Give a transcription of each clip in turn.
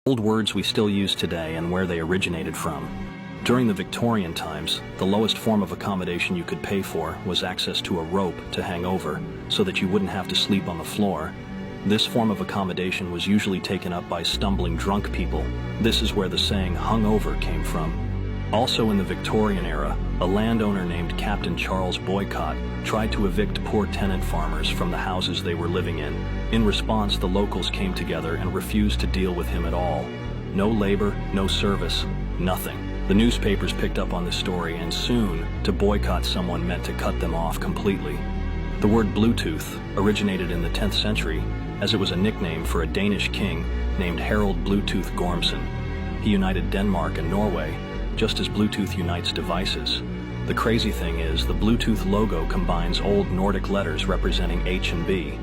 Old words we still use today and where they originated from. During the Victorian times, the lowest form of accommodation you could pay for was access to a rope to hang over so that you wouldn't have to sleep on the floor. This form of accommodation was usually taken up by stumbling drunk people. This is where the saying "hung over" came from. Also in the Victorian era, a landowner named Captain Charles Boycott tried to evict poor tenant farmers from the houses they were living in. In response, the locals came together and refused to deal with him at all. No labor, no service, nothing. The newspapers picked up on this story, and soon, to boycott someone meant to cut them off completely. The word Bluetooth originated in the 10th century, as it was a nickname for a Danish king named Harald Bluetooth Gormson. He united Denmark and Norway, just as Bluetooth unites devices. The crazy thing is, the Bluetooth logo combines old Nordic letters representing H and B.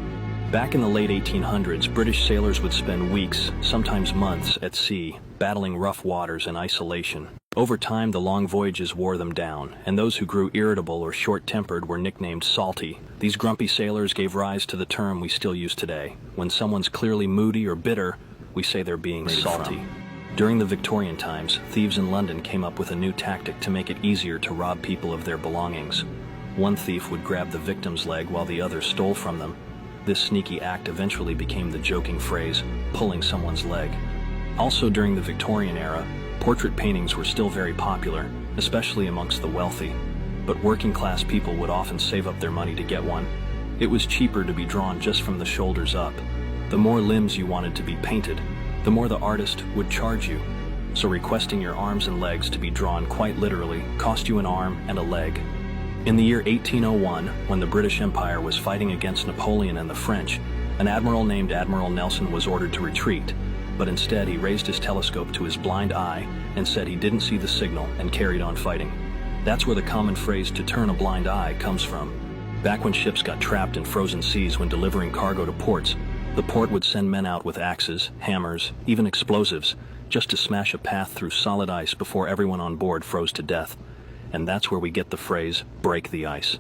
Back in the late 1800s, British sailors would spend weeks, sometimes months, at sea, battling rough waters and isolation. Over time, the long voyages wore them down, and those who grew irritable or short-tempered were nicknamed salty. These grumpy sailors gave rise to the term we still use today. When someone's clearly moody or bitter, we say they're being salty. During the Victorian times, thieves in London came up with a new tactic to make it easier to rob people of their belongings. One thief would grab the victim's leg while the other stole from them. This sneaky act eventually became the joking phrase, "pulling someone's leg." Also during the Victorian era, portrait paintings were still very popular, especially amongst the wealthy. But working-class people would often save up their money to get one. It was cheaper to be drawn just from the shoulders up. The more limbs you wanted to be painted, the more the artist would charge you. So requesting your arms and legs to be drawn quite literally cost you an arm and a leg. In the year 1801, when the British Empire was fighting against Napoleon and the French, an admiral named Admiral Nelson was ordered to retreat, but instead he raised his telescope to his blind eye and said he didn't see the signal and carried on fighting. That's where the common phrase "to turn a blind eye" comes from. Back when ships got trapped in frozen seas when delivering cargo to ports, the port would send men out with axes, hammers, even explosives, just to smash a path through solid ice before everyone on board froze to death. And that's where we get the phrase "break the ice."